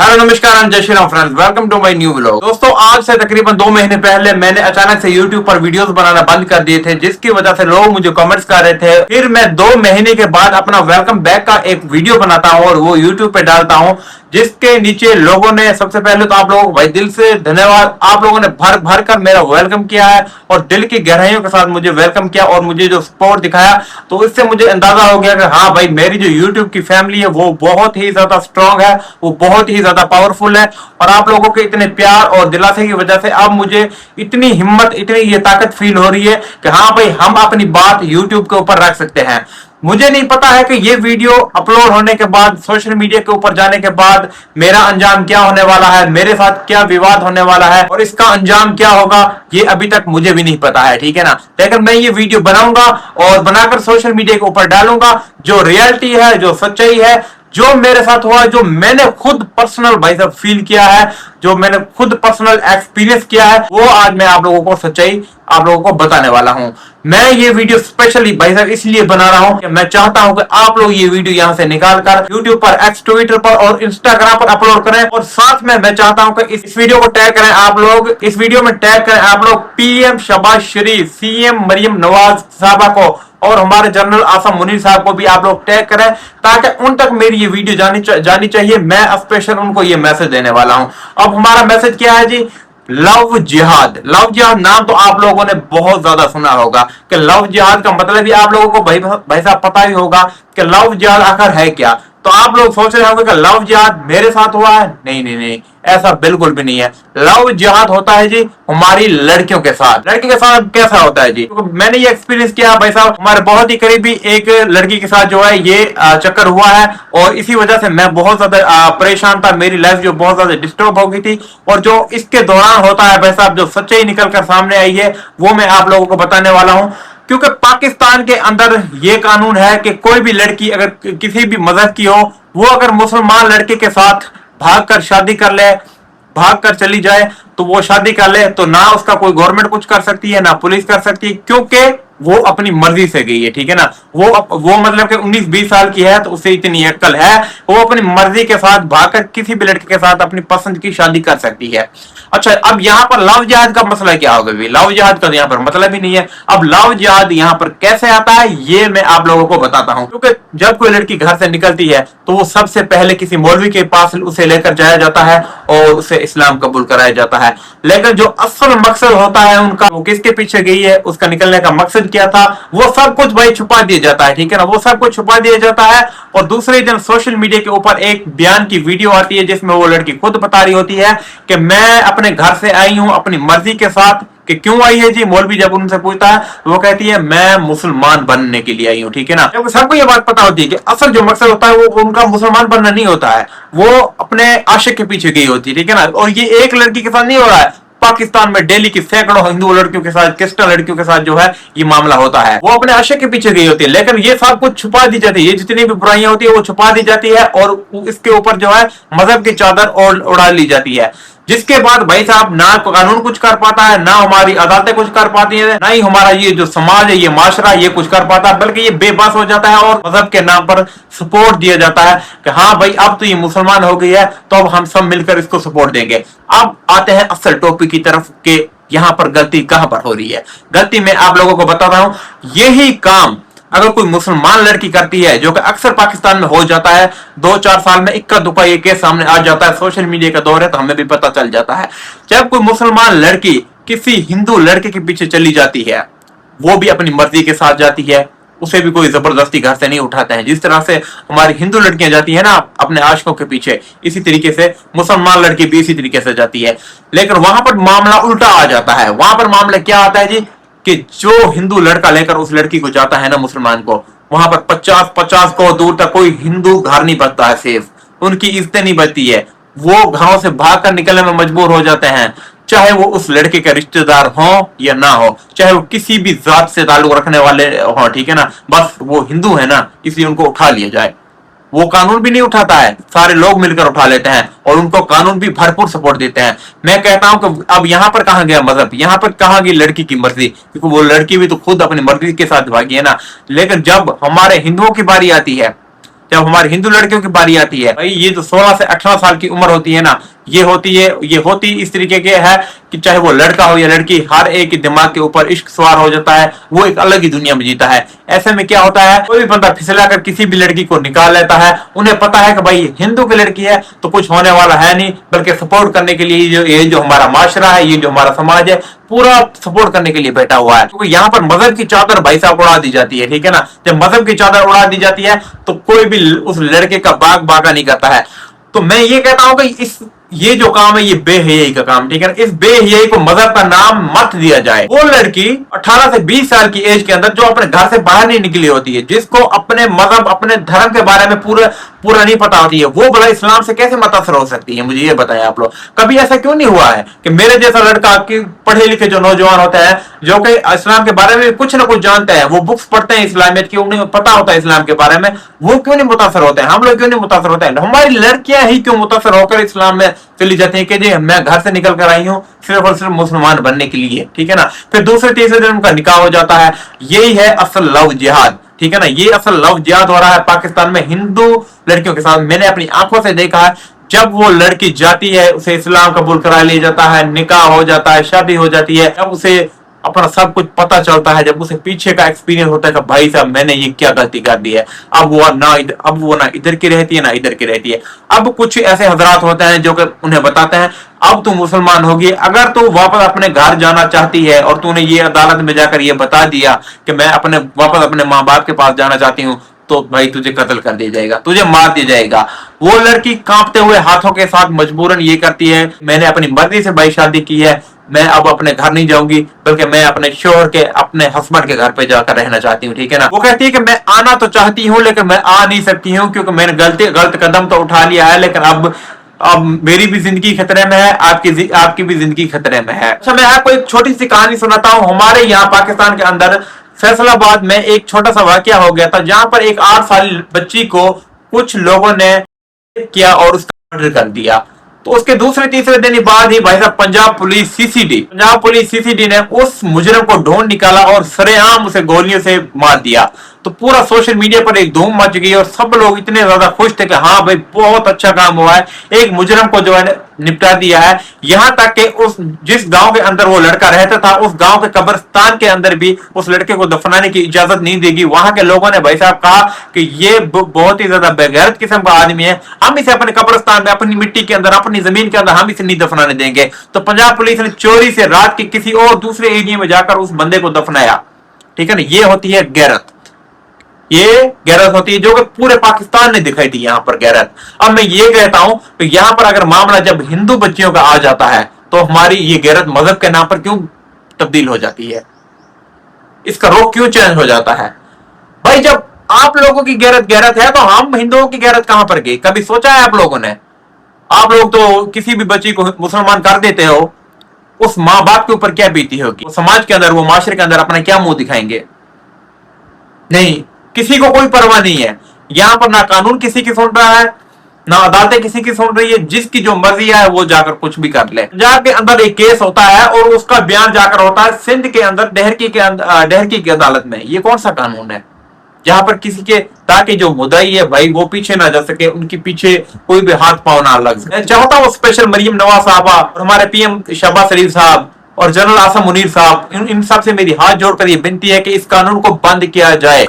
Hello नमस्कार, जय Shri Ram friends, welcome to my new vlog. दोस्तों, आज से तकरीबन 2 महीने पहले मैंने अचानक से YouTube पर वीडियोस बनाना बंद कर दिए थे, जिसकी वजह से लोग मुझे कमेंट्स कर रहे थे। फिर मैं 2 महीने के बाद अपना वेलकम बैक का एक वीडियो बनाता हूं और वो YouTube पे डालता हूं, जिसके नीचे लोगों ने, सबसे पहले तो आप लोगों को भाई दिल से धन्यवाद। आप लोगों ने भर भर कर मेरा वेलकम किया है और दिल की गहराइयों के साथ मुझे वेलकम किया और मुझे जो सपोर्ट दिखाया, तो इससे मुझे अंदाजा हो गया कि हाँ भाई, मेरी जो YouTube की फैमिली है वो बहुत ही ज्यादा स्ट्रांग है, वो बहुत ही ज्यादा पावरफुल है। और आप लोगों के इतने प्यार और दिलासे की वजह से अब मुझे इतनी हिम्मत, इतनी ये ताकत फील हो रही है कि हाँ भाई, हम अपनी बात YouTube के ऊपर रख सकते हैं। मुझे नहीं पता है कि ये वीडियो अपलोड होने के बाद, सोशल मीडिया के ऊपर जाने के बाद मेरा अंजाम क्या होने वाला है, मेरे साथ क्या विवाद होने वाला है और इसका अंजाम क्या होगा, ये अभी तक मुझे भी नहीं पता है, ठीक है ना। लेकिन मैं ये वीडियो बनाऊंगा और बनाकर सोशल मीडिया के ऊपर डालूंगा। जो रियलिटी है, जो सच्चाई है, जो मेरे साथ हुआ, जो मैंने खुद पर्सनल भाई साहब फील किया है, जो मैंने खुद पर्सनल एक्सपीरियंस किया है, वो आज मैं आप लोगों को सच्चाई आप लोगों को बताने वाला हूं। मैं ये वीडियो स्पेशली भाई साहब इसलिए बना रहा हूं कि मैं चाहता हूं कि आप लोग ये वीडियो यहां से निकाल कर YouTube पर, एक्स, ट्विटर पर और इंस्टाग्राम पर अपलोड करें। और साथ में मैं चाहता हूं कि इस वीडियो को टैग करें आप लोग, इस वीडियो में टैग करें आप लोग PM शहबाज शरीफ, CM मरियम नवाज साहबा को और हमारे जनरल आसम मुनीर साहब को भी आप लोग टैग करें, ताकि उन तक मेरी ये वीडियो जानी चाहिए। मैं स्पेशल उनको ये मैसेज देने वाला हूं। अब हमारा मैसेज क्या है जी? लव जिहाद। लव जिहाद नाम तो आप लोगों ने बहुत ज्यादा सुना होगा कि लव जिहाद का मतलब भी आप लोगों को भाई साहब पता ही होगा कि लव जिहाद आखिर है क्या। तो आप लोग सोच रहे होंगे कि लव जिहाद मेरे साथ हुआ है। नहीं नहीं नहीं, ऐसा बिल्कुल भी नहीं है। लव जिहाद होता है जी हमारी लड़कियों के साथ। लड़की के साथ कैसा होता है जी? तो मैंने ये एक्सपीरियंस किया भाई साहब, हमारे बहुत ही करीबी एक लड़की के साथ जो है ये चक्कर हुआ है और इसी वजह से मैं बहुत ज्यादा परेशान था। मेरी लाइफ जो बहुत ज्यादा डिस्टर्ब हो गई थी और जो इसके दौरान होता है भाई साहब, जो सच्चाई निकल कर सामने आई है, वो मैं आप लोगों को बताने वाला हूँ। क्योंकि पाकिस्तान के अंदर ये कानून है कि कोई भी लड़की अगर किसी भी मजहब की हो, वो अगर मुसलमान लड़के के साथ भागकर शादी कर ले, भागकर चली जाए, तो वो शादी कर ले, तो ना उसका कोई गवर्नमेंट कुछ कर सकती है, ना पुलिस कर सकती है, क्योंकि वो अपनी मर्जी से गई है, ठीक है ना। वो मतलब कि 19-20 साल की है, तो उसे इतनी अक्ल है, वो अपनी मर्जी के साथ भागकर किसी भी लड़के के साथ अपनी पसंद की शादी कर सकती है। अच्छा, अब यहाँ पर लव जिहाद का मसला क्या होगा? लव जिहाद का यहाँ पर मतलब ही नहीं है। अब लव जिहाद यहाँ पर कैसे आता है, ये मैं आप लोगों को बताता हूँ। क्योंकि जब कोई लड़की घर से निकलती है तो वो सबसे पहले किसी मौलवी के पास उसे लेकर जाया जाता है और उसे इस्लाम कबूल कराया जाता है। लेकिन जो असल मकसद होता है उनका, वो किसके पीछे गई है, उसका निकलने का मकसद क्या था, वो सब कुछ भाई छुपा दिया जाता है, ठीक है ना। वो सब कुछ छुपा दिया जाता है और दूसरे दिन सोशल मीडिया के ऊपर एक बयान की वीडियो आती है, जिसमें वो लड़की खुद बता रही होती है कि मैं अपने घर से आई हूं अपनी मर्जी के साथ। कि क्यों आई है जी? मौलवी जब उनसे पूछता है तो वो कहती है मैं मुसलमान बनने के लिए आई हूं, ठीक है ना। जब सबको ये बात पता होती है कि असल जो मकसद होता है वो उनका मुसलमान बनना नहीं होता है, वो अपने आशिक के पीछे गई होती है, ठीक है ना। और ये एक लड़की के साथ नहीं हो रहा है, पाकिस्तान में डेली की सैकड़ों हिंदू लड़कियों के साथ, क्रिश्चियन लड़कियों के साथ जो है ये मामला होता है। वो अपने आशिक के पीछे गई होती है, लेकिन ये सब कुछ छुपा दी जाती है। ये जितनी भी बुराइयां होती है वो छुपा दी जाती है और इसके ऊपर जो है मजहब की चादर उड़ा ली जाती है। जिसके बाद भाई साहब ना कानून कुछ कर पाता है, ना हमारी अदालतें कुछ कर पाती है, ना ही हमारा ये जो समाज है, ये माशरा, ये कुछ कर पाता है, बल्कि ये बेबस हो जाता है और मजहब के नाम पर सपोर्ट दिया जाता है कि हाँ भाई अब तो ये मुसलमान हो गई है, तो अब हम सब मिलकर इसको सपोर्ट देंगे। अब आते हैं असल टॉपिक की तरफ के यहाँ पर गलती कहां पर हो रही है। गलती मैं आप लोगों को बताता हूं। यही काम अगर कोई मुसलमान लड़की करती है, जो कि अक्सर पाकिस्तान में हो जाता है, 2-4 साल में इक्का दुक्का ये केस सामने आ जाता है, सोशल मीडिया का दौर है तो हमें भी पता चल जाता है। जब कोई मुसलमान लड़की किसी हिंदू लड़के के पीछे चली जाती है, वो भी अपनी मर्जी के साथ जाती है, उसे भी कोई जबरदस्ती घर से नहीं उठाते हैं। जिस तरह से हमारी हिंदू लड़कियां जाती है ना अपने आशिकों के पीछे, इसी तरीके से मुसलमान लड़की भी इसी तरीके से जाती है। लेकिन वहां पर मामला उल्टा आ जाता है। वहां पर मामला क्या आता है जी कि जो हिंदू लड़का लेकर उस लड़की को जाता है ना मुसलमान को, वहां पर 50 को दूर तक कोई हिंदू घर नहीं बचता है सेफ, उनकी इज्जत नहीं बचती है। वो घरों से भागकर निकलने में मजबूर हो जाते हैं, चाहे वो उस लड़के के रिश्तेदार हो या ना हो, चाहे वो किसी भी जात से ताल्लुक रखने वाले हो, ठीक है ना। बस वो हिंदू है ना, इसलिए उनको उठा लिया जाए। वो कानून भी नहीं उठाता है, सारे लोग मिलकर उठा लेते हैं और उनको कानून भी भरपूर सपोर्ट देते हैं। मैं कहता हूं कि अब यहाँ पर कहां गया मजहब, यहाँ पर कहां गई लड़की की मर्जी, क्योंकि वो लड़की भी तो खुद अपनी मर्जी के साथ भागी है ना। लेकिन जब हमारे हिंदुओं की बारी आती है जब हमारी हिंदू लड़कियों की बारी आती है, भाई ये जो 16 से 18 साल की उम्र होती है ना, ये होती इस तरीके के है कि चाहे वो लड़का हो या लड़की, हर एक के दिमाग के ऊपर इश्क सवार हो जाता है, वो एक अलग ही दुनिया में जीता है। ऐसे में क्या होता है, कोई भी बंदा फिसला कर किसी भी लड़की को निकाल लेता है। उन्हें पता है कि भाई हिंदू की लड़की है तो कुछ होने वाला है नहीं, बल्कि सपोर्ट करने के लिए ये जो हमारा माशरा है, ये जो हमारा समाज है, पूरा सपोर्ट करने के लिए बैठा हुआ है। क्योंकि यहाँ पर मजहब की चादर भाई साहब उड़ा दी जाती है, ठीक है ना। जब मजहब की चादर उड़ा दी जाती है तो कोई भी उस लड़के का बाग बागा नहीं करता है। तो मैं ये कहता हूं कि ये जो काम है, ये बेहयाई का काम, ठीक है ना। इस बेहयाई को मजहब का नाम मत दिया जाए। वो लड़की 18 से 20 साल की एज के अंदर जो अपने घर से बाहर नहीं निकली होती है, जिसको अपने मजहब, अपने धर्म के बारे में पूरा नहीं पता होती है, वो भला इस्लाम से कैसे मुतासर हो सकती है? मुझे ये बताएं आप लोग। कभी ऐसा क्यों नहीं हुआ है कि मेरे जैसा लड़का, आपके पढ़े लिखे जो नौजवान होते हैं, जो कि इस्लाम के बारे में कुछ ना कुछ जानते हैं, वो बुक्स पढ़ते हैं इस्लामियत की, उन्हें पता होता है इस्लाम के बारे में, वो क्यों नहीं मुतासर होते हैं? हम लोग क्यों नहीं मुतासर होते हैं? हमारी लड़कियां ही क्यों मुतासर होकर इस्लाम में चली जाती है कि जी मैं घर से निकल कर आई हूं सिर्फ और सिर्फ मुसलमान बनने के लिए, ठीक है ना। फिर दूसरे तीसरे दिन उनका निकाह हो जाता है। यही है असल लव जिहाद, ठीक है ना। ये असल लव जिहाद हो रहा है पाकिस्तान में हिंदू लड़कियों के साथ। मैंने अपनी आंखों से देखा है, जब वो लड़की जाती है, उसे इस्लाम कबूल करा लिया जाता है, निकाह हो जाता है, शादी हो जाती है, जब उसे अपना सब कुछ पता चलता है, जब उसे पीछे का एक्सपीरियंस होता है कि भाई साहब मैंने ये क्या गलती कर दी है, अब वो ना इधर की रहती है ना इधर की रहती है। अब कुछ ऐसे हजरात होते हैं जो कि उन्हें बताते हैं अब तू मुसलमान होगी, अगर तू वापस अपने घर जाना चाहती है और तूने ये अदालत में जाकर ये बता दिया कि मैं वापस अपने माँ बाप के पास जाना चाहती हूँ, तो भाई तुझे कत्ल कर दिया जाएगा, तुझे मार दिया जाएगा। वो लड़की कांपते हुए हाथों के साथ मजबूरन ये करती है, मैंने अपनी मर्जी से भाई शादी की है, मैं अब अपने घर नहीं जाऊंगी, बल्कि मैं अपने शोहर के, अपने हस्बैंड के घर पे जाकर रहना चाहती हूँ, ठीक है ना। वो कहती है कि मैं आना तो चाहती हूँ लेकिन मैं आ नहीं सकती हूँ, क्योंकि मैंने गलत कदम तो उठा लिया है, लेकिन अब मेरी भी जिंदगी खतरे में है, आपकी भी जिंदगी खतरे में है। अच्छा, मैं आपको एक छोटी सी कहानी सुनाता हूँ। हमारे यहाँ पाकिस्तान के अंदर फैसलाबाद में एक छोटा सा वाकया हो गया था, जहां पर एक 8 साल बच्ची को कुछ लोगों ने किया और उसका मर्डर कर दिया। तो उसके दूसरे तीसरे दिन बाद ही भाई साहब पंजाब पुलिस सीसीडी ने उस मुजरिम को ढूंढ निकाला और सरेआम उसे गोलियों से मार दिया। तो पूरा सोशल मीडिया पर एक धूम मच गई और सब लोग इतने ज्यादा खुश थे कि हाँ भाई बहुत अच्छा काम हुआ है, एक मुजरिम को जो है निपटा दिया है। यहां तक कि उस जिस गांव के अंदर वो लड़का रहता था, उस गांव के कब्रिस्तान के अंदर भी उस लड़के को दफनाने की इजाजत नहीं देगी। वहां के लोगों ने भाई साहब कहा कि ये बहुत ही ज्यादा बेगैरत किस्म का आदमी है, हम इसे अपने कब्रिस्तान में, अपनी मिट्टी के अंदर, अपनी जमीन के अंदर हम इसे नहीं दफनाने देंगे। तो पंजाब पुलिस ने चोरी से रात के किसी और दूसरे एरिया में जाकर उस बंदे को दफनाया, ठीक है ना। ये होती है गैरत, ये गैरत होती है जो कि पूरे पाकिस्तान ने दिखाई दी यहाँ पर गैरत। अब मैं ये कहता हूं तो यहाँ पर अगर मामला जब हिंदू बच्चियों का आ जाता है तो हमारी ये गैरत मजहब के नाम पर क्यों तब्दील हो जाती है, इसका रुख क्यों चेंज हो जाता है? भाई जब आप लोगों की गैरत है तो हम हिंदुओं की गैरत कहां पर गई? कभी सोचा है आप लोगों ने? आप लोग तो किसी भी बच्ची को मुसलमान कर देते हो, उस माँ बाप के ऊपर क्या बीती होगी, समाज के अंदर, वो माशरे के अंदर अपना क्या मुंह दिखाएंगे? नहीं, किसी को कोई परवाह नहीं है। यहां पर ना कानून किसी की सुन रहा है, ना अदालतें किसी की सुन रही है, जिसकी जो मर्जी है वो जाकर कुछ भी कर ले। पंजाब के अंदर एक केस होता है और उसका बयान जाकर होता है सिंध के अंदर डेहरकी की अदालत में। ये कौन सा कानून है जहां पर किसी के, ताकि जो मुद्दाई है भाई वो पीछे ना जा सके, उनके पीछे कोई भी हाथ पांव ना लग सके। मैं चाहता हूं स्पेशल मरियम नवाज साहबा और हमारे पीएम शहबाज शरीफ साहब और जनरल आसम मुनीर साहब, इन सब से मेरी हाथ जोड़कर ये विनती है कि इस कानून को बंद किया जाए,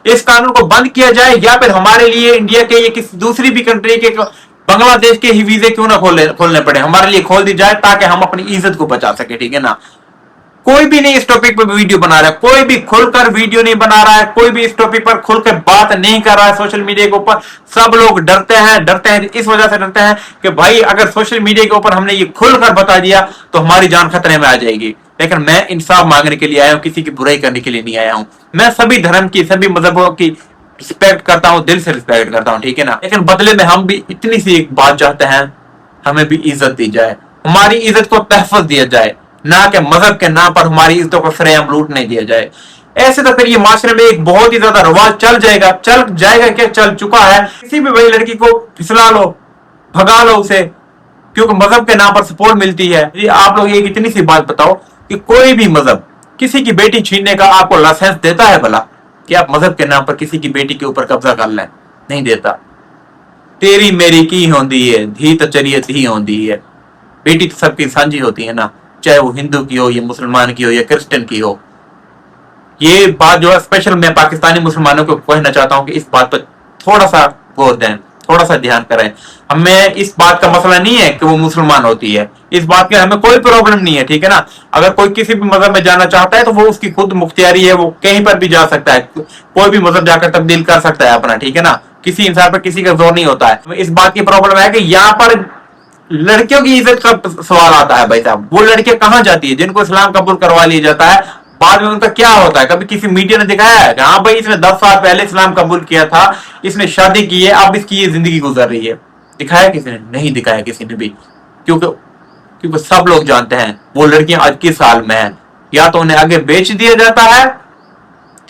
इस कानून को बंद किया जाए, या फिर हमारे लिए इंडिया के या किसी दूसरी भी कंट्री के, बांग्लादेश के ही वीजे क्यों ना खोलने पड़े, हमारे लिए खोल दी जाए ताकि हम अपनी इज्जत को बचा सके, ठीक है ना। कोई भी नहीं इस टॉपिक पर वीडियो बना रहा है, कोई भी खुलकर वीडियो नहीं बना रहा है, कोई भी इस टॉपिक पर खुलकर बात नहीं कर रहा है सोशल मीडिया के ऊपर। सब लोग डरते हैं, इस वजह से डरते हैं कि भाई अगर सोशल मीडिया के ऊपर हमने ये खुलकर बता दिया तो हमारी जान खतरे में आ जाएगी। लेकिन मैं इंसाफ मांगने के लिए आया हूं, किसी की बुराई करने के लिए नहीं आया हूं। मैं सभी धर्म की, सभी मजहबों की रिस्पेक्ट करता हूं, दिल से रिस्पेक्ट करता हूं, ठीक है ना। लेकिन बदले में हम भी इतनी सी एक बात चाहते हैं, हमें भी इज्जत दी जाए, हमारी इज्जत को तहफ़्फ़ुज़ दिया जाए, ना कि मजहब के नाम पर हमारी इज्जतों को सरेआम लूटने दिया जाए। ऐसे तो फिर ये माशरे में एक बहुत ही ज्यादा रवाज चल जाएगा क्या चल चुका है। किसी भी बड़ी लड़की को फिसला लो, भगा लो उसे, क्योंकि मजहब के नाम पर सपोर्ट मिलती है। आप लोग एक इतनी सी बात बताओ कि कोई भी मजहब किसी की बेटी छीनने का आपको लाइसेंस देता है भला कि आप मजहब के नाम पर किसी की बेटी के ऊपर कब्जा कर लें? नहीं देता। तेरी मेरी की होती है, धी तो चरियत ही होती है। बेटी तो सबकी साझी होती है ना, चाहे वो हिंदू की हो या मुसलमान की हो या क्रिश्चियन की हो। ये बात जो है स्पेशल मैं पाकिस्तानी मुसलमानों को कहना चाहता हूँ कि इस बात पर थोड़ा सा गौर दें, थोड़ा सा ध्यान करें। हमें इस बात का मसला नहीं है कि वो मुसलमान होती है, इस बात के हमें कोई प्रॉब्लम नहीं है, ठीक है ना। अगर कोई किसी भी मजहब में जाना चाहता है तो वो उसकी खुद मुख्तियारी है, वो कहीं पर भी जा सकता है, कोई भी मजहब जाकर तब्दील कर सकता है अपना, ठीक है ना। किसी इंसान पर किसी का जोर नहीं होता है। इस बात की प्रॉब्लम है कि यहाँ पर लड़कियों की इज्जत का सवाल आता है भाई साहब। वो लड़कियां कहाँ जाती है जिनको इस्लाम कबूल करवा लिया जाता है, बाद में उनका क्या होता है? कभी किसी मीडिया ने दिखाया है कि हाँ भाई इसने 10 साल पहले इस्लाम कबूल किया था, इसने शादी की है, अब इसकी ये जिंदगी गुजर रही है? दिखाया किसी ने? नहीं दिखाया किसी ने भी। क्योंकि क्योंकि सब लोग जानते हैं वो लड़कियां आज किस हाल में हैं। या तो उन्हें आगे बेच दिया जाता है,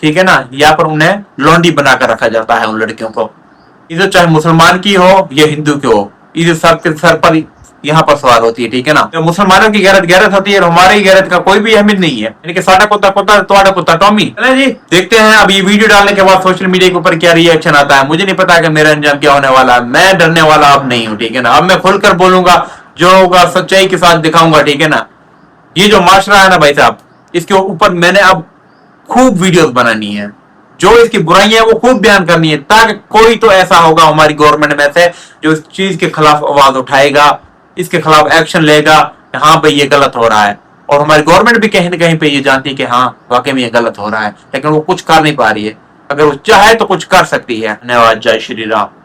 ठीक है ना, या पर उन्हें लौंडी बनाकर रखा जाता है उन लड़कियों को। इधर चाहे मुसलमान की हो या हिंदू की हो, इधर सबके सर पर यहाँ पर सवार होती है, ठीक है ना। तो मुसलमानों की गैरत गैरत होती है और हमारी गैरत का कोई भी अहमियत नहीं है, यानी कि साडा कुत्ता कुत्ता तोड़ा कुत्ता टॉमी। चलें जी, देखते हैं अब ये वीडियो डालने के बाद सोशल मीडिया के ऊपर क्या रिएक्शन आता है। मुझे नहीं पता कि मेरा अंजाम क्या होने वाला है। मैं डरने वाला अब नहीं हूँ, ठीक है ना। अब मैं खुलकर बोलूंगा, जो होगा सच्चाई के साथ दिखाऊंगा, ठीक है ना। ये जो माशरा है ना भाई साहब, इसके ऊपर मैंने अब खूब वीडियोस बनानी है, जो इसकी बुराइयां वो खूब बयान करनी है, ताकि कोई तो ऐसा होगा हमारी गवर्नमेंट में से जो इस चीज के खिलाफ आवाज उठाएगा, इसके खिलाफ एक्शन लेगा। हाँ भाई ये गलत हो रहा है, और हमारी गवर्नमेंट भी कहीं ना कहीं पे ये जानती है कि हाँ वाकई में ये गलत हो रहा है, लेकिन वो कुछ कर नहीं पा रही है। अगर वो चाहे तो कुछ कर सकती है। धन्यवाद। जय श्री राम।